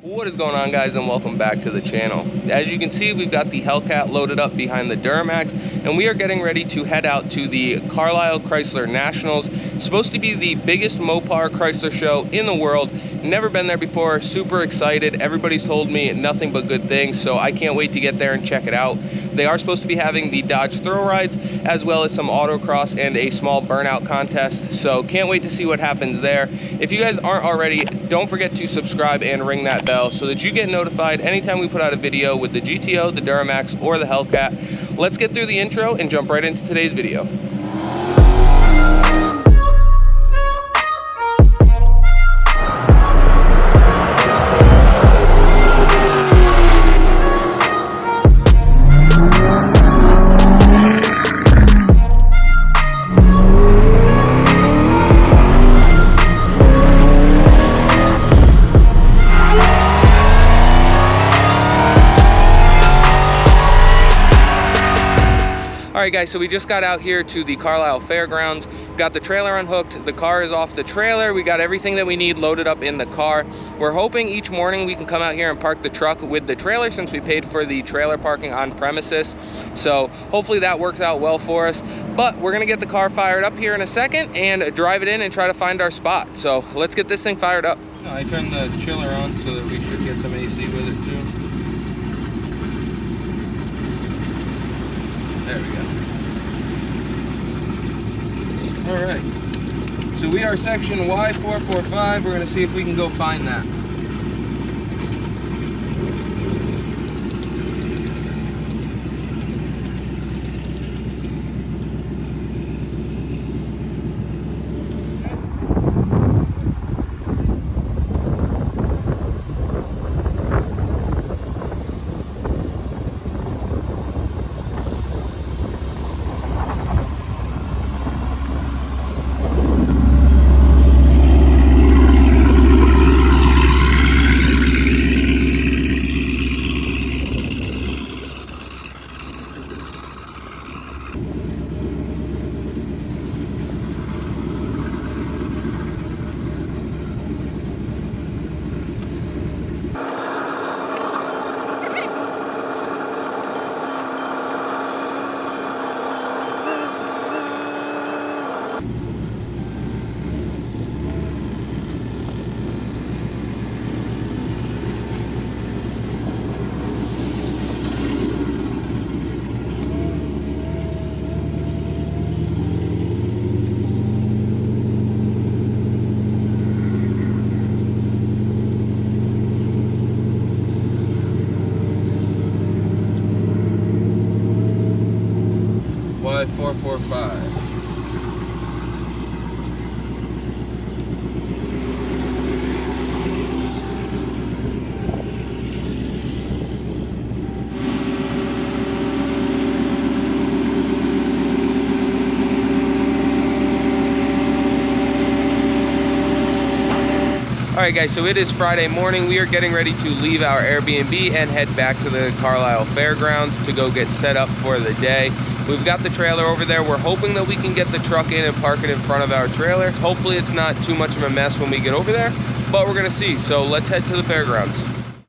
What is going on, guys, and welcome back to the channel. As you can see, we've got the HELLCAT loaded up behind the Duramax, and we are getting ready to head out to the Carlisle Chrysler Nationals. It's supposed to be the biggest MOPAR Chrysler show in the world. Never been there before, super excited. Everybody's told me nothing but good things, so I can't wait to get there and check it out. They are supposed to be having the Dodge thrill rides, as well as some autocross and a small burnout contest, so can't wait to see what happens there. If you guys aren't already, don't forget to subscribe and ring that bell so that you get notified anytime we put out a video with the GTO, the Duramax, or the HELLCAT. Let's get through the intro and jump right into today's video. Alright guys, so we just got out here to the Carlisle Fairgrounds, got the trailer unhooked, the car is off the trailer, we got everything that we need loaded up in the car. We're hoping each morning we can come out here and park the truck with the trailer since we paid for the trailer parking on premises. So hopefully that works out well for us. But we're gonna get the car fired up here in a second and drive it in and try to find our spot. So let's get this thing fired up. I turned the chiller on so that we should get some AC with it too. There we go. All right, so we are section Y445. We're gonna see if we can go find that. Y445. Alright guys, so it is Friday morning. We are getting ready to leave our Airbnb and head back to the Carlisle Fairgrounds to go get set up for the day. We've got the trailer over there. We're hoping that we can get the truck in and park it in front of our trailer. Hopefully it's not too much of a mess when we get over there, but we're gonna see. So let's head to the fairgrounds.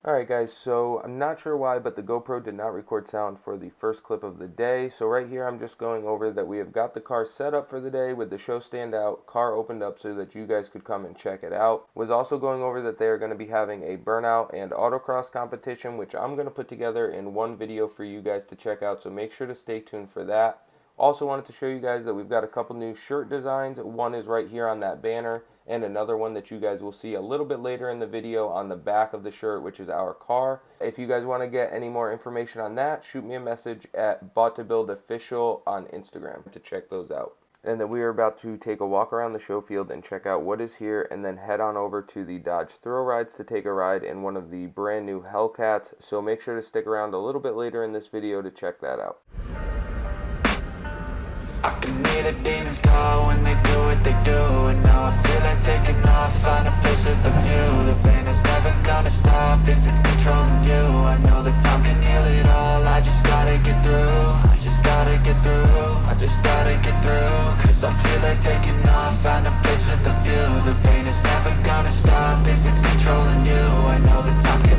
Alright guys, so I'm not sure why, but the GoPro did not record sound for the first clip of the day. So right here I'm just going over that we have got the car set up for the day with the show stand out, car opened up so that you guys could come and check it out. Was also going over that they are going to be having a burnout and autocross competition, which I'm going to put together in one video for you guys to check out, so make sure to stay tuned for that. Also wanted to show you guys that we've got a couple new shirt designs. One is right here on that banner, and another one that you guys will see a little bit later in the video on the back of the shirt, which is our car. If you guys want to get any more information on that, shoot me a message at BoughtToBuildOfficial on Instagram to check those out. And then we are about to take a walk around the show field and check out what is here, and then head on over to the Dodge Thrill Rides to take a ride in one of the brand new HELLCATs. So make sure to stick around a little bit later in this video to check that out. I can hear the demons call when they do what they do, and now I feel like taking off, find a place with a view. The pain is never gonna stop if it's controlling you. I know that time can heal it all, I just gotta get through. I just gotta get through, I just gotta get through. Cause I feel like taking off, find a place with a view. The pain is never gonna stop if it's controlling you. I know that time can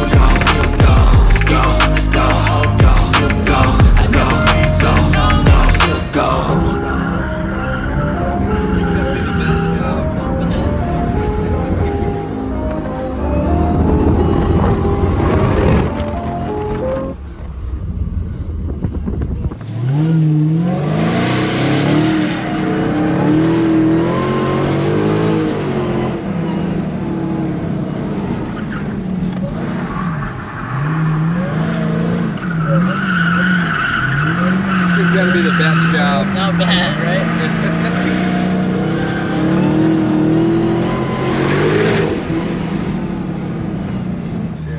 job. Not bad, right?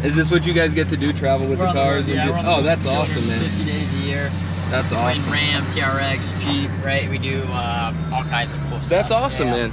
Is this what you guys get to do? Travel with the cars? Yeah, oh, that's awesome, man. 50 days a year. That's awesome. Ram, TRX, Jeep, right? We do all kinds of cool stuff. That's awesome, yeah. man.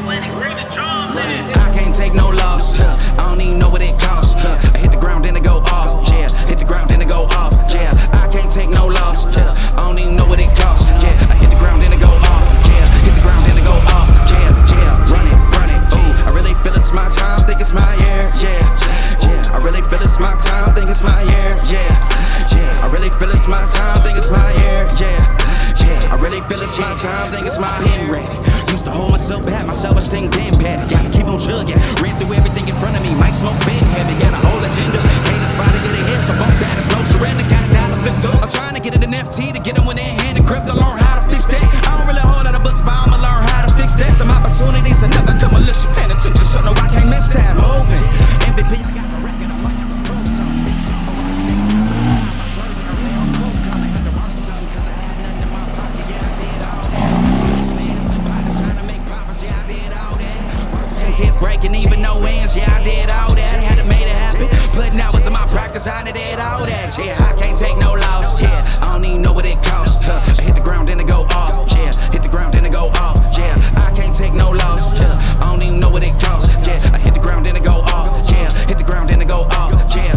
I can't take no loss. I don't even know what it costs. I hit the ground then it go off. Yeah, hit the ground then it go off. Yeah, I can't take no loss. I don't even know what it costs. Yeah, I hit the ground then it go off. Yeah, hit the ground then it go off. Yeah, run it. Ooh, I really feel it's my time. Think it's my year. Yeah, I really feel it's my time. Think it's my year. Yeah, I really feel it's my time. Think it's my year. Yeah, I really feel it's my time. Think it's my pen ready. Used to hold myself back, my self-esteem been bad. Gotta keep on chugging, ran through everything in front of me. Might smoke bed heavy, got a whole agenda. Can't aspire to get ahead, so bump that, it's no surrender. Got a dollar flipped up. I'm trying to get it an FT to get them when they're hand and grip to learn how to fix that. I don't really hold out of books, but I'ma learn how to fix that. Some opportunities are never come unless you're paying attention, so no, I can't miss that. Moving, MVP, I got the record, I might have to prove something. Breaking even no ends, yeah, I did all that. Had to make it happen. Putting hours in my practice, I did all that. Yeah, I can't take no loss. Yeah, I don't even know what it costs. I hit the ground, then it go off. Yeah, hit the ground, then it go off. Yeah, I can't take no loss. Yeah, I don't even know what it costs. Yeah, I hit the ground, then it go off. Yeah, hit the ground, then it go off. Yeah,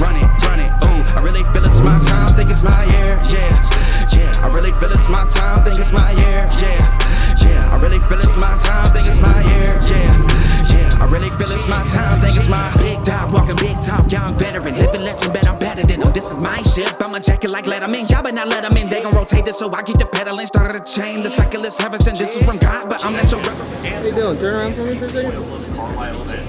run it. Ooh, I really feel it's my time. Think it's my year. Yeah, I really feel it's my time. Think it's my year. Yeah, I really feel it's my time. Think it's my year. Yeah, I really feel it's my time. Think it's my big dog, walking big talk, young veteran, living legend, bet I'm better than them. This is my ship, I'm a jacket like Letterman. Y'all better not let them in, they gon' rotate this, so I keep the pedaling. Started a chain, the cycle is heaven sent. This is from God, but I'm not your reverend. How you doing? Turn around for me for a second.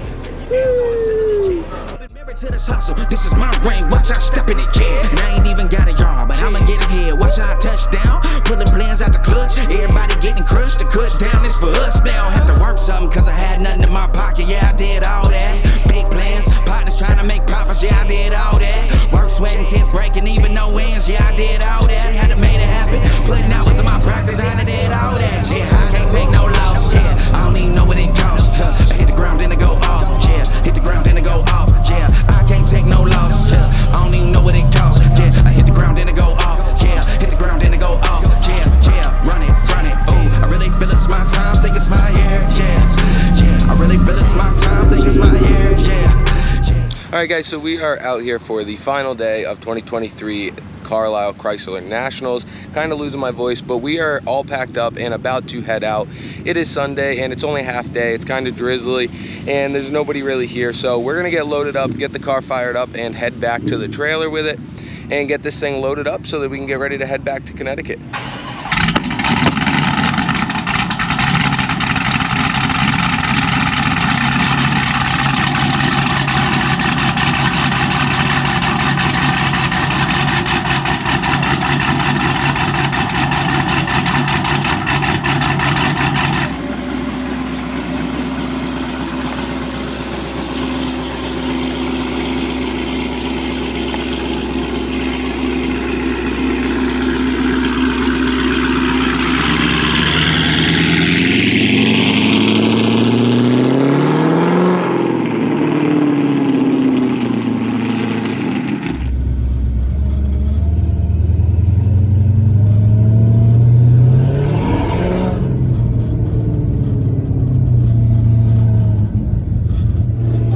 To this hustle, this is my ring, watch I step in it, yeah. And I ain't even got a yard, but I'ma get it here. Watch I touch down, pulling plans out the clutch. Everybody getting crushed, the cut down is for us now. Have to work something, cause I had nothing in my pocket, yeah, I did all that. Big plans, partners trying to make profits, yeah, I did all that. Work, sweat, and tears, breaking even no ends, yeah, I did all that. Had to make it happen, putting hours in my practice, I did all that. Yeah, I can't take no loss, yeah, I don't even know what it costs. I hit the ground, then it go off, yeah, hit the ground, then it go off, yeah. I can't take no loss, yeah, I don't even know what it costs. Yeah, I hit the ground, then it go off, yeah, hit the ground, then it go off, yeah, run it. Ooh, I really feel it's my time, think it's my year, yeah, I really feel it's my time, think it's my year, yeah. Alright guys, so we are out here for the final day of 2023 Carlisle Chrysler Nationals. Kind of losing my voice, but we are all packed up and about to head out. It is Sunday and it's only half day. It's kind of drizzly and there's nobody really here. So we're gonna get loaded up, get the car fired up and head back to the trailer with it and get this thing loaded up so that we can get ready to head back to Connecticut.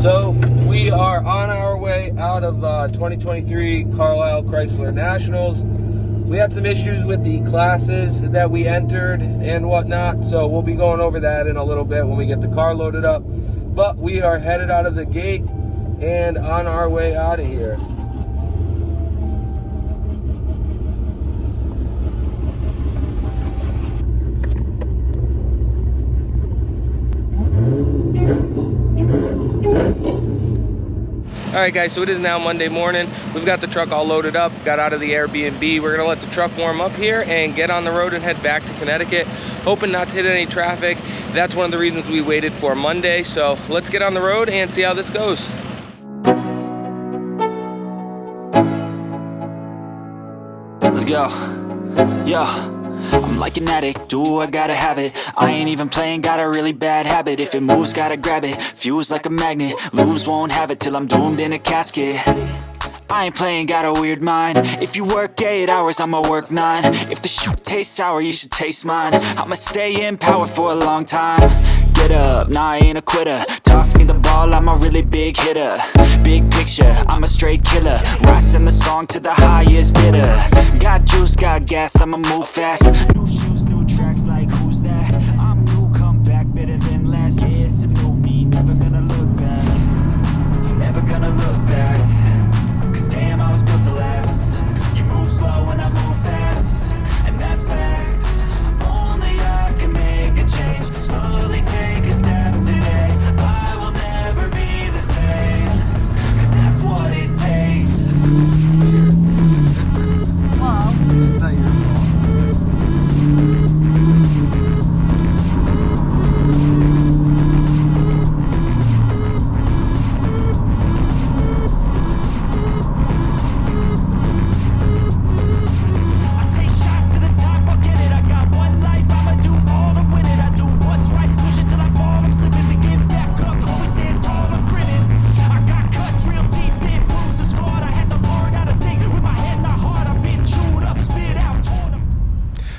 So we are on our way out of 2023 Carlisle Chrysler Nationals. We had some issues with the classes that we entered and whatnot, so we'll be going over that in a little bit when we get the car loaded up. But we are headed out of the gate and on our way out of here. Alright guys, so it is now Monday morning. We've got the truck all loaded up, got out of the Airbnb. We're gonna let the truck warm up here and get on the road and head back to Connecticut, hoping not to hit any traffic. That's one of the reasons we waited for Monday. So let's get on the road and see how this goes. Let's go. Yo. I'm like an addict, do I gotta have it. I ain't even playing, got a really bad habit. If it moves, gotta grab it, fuse like a magnet. Lose, won't have it till I'm doomed in a casket. I ain't playing, got a weird mind. If you work 8 hours, I'ma work 9. If the shit tastes sour, you should taste mine. I'ma stay in power for a long time. Get up, nah I ain't a quitter. Toss me the ball, I'm a really big hitter. Big picture, I'm a straight killer. Rising the song to the highest bidder. Got juice, got gas, I'ma move fast. New shoes, new tracks, like who's that? I'm new, come back better than last. Yeah, it's a new me, never gonna look back. Never gonna look back. Cause damn, I was built to last. You move slow and I move fast, and that's facts. Only I can make a change. Slowly take a step today. I will never be the same. Cause that's what it takes. Well, it's not your fault.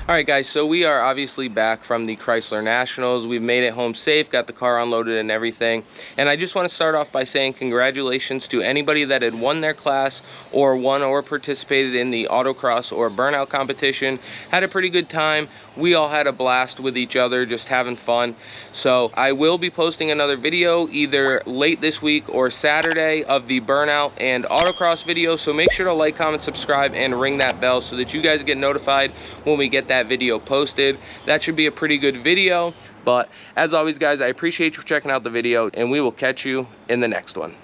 Alright guys, so we are obviously back from the Chrysler Nationals. We've made it home safe, got the car unloaded and everything. And I just want to start off by saying congratulations to anybody that had won their class or won or participated in the autocross or burnout competition. Had a pretty good time. We all had a blast with each other, just having fun. So I will be posting another video either late this week or Saturday of the burnout and autocross video. So make sure to like, comment, subscribe, and ring that bell so that you guys get notified when we get that video posted. That should be a pretty good video. But as always guys, I appreciate you for checking out the video, and we will catch you in the next one.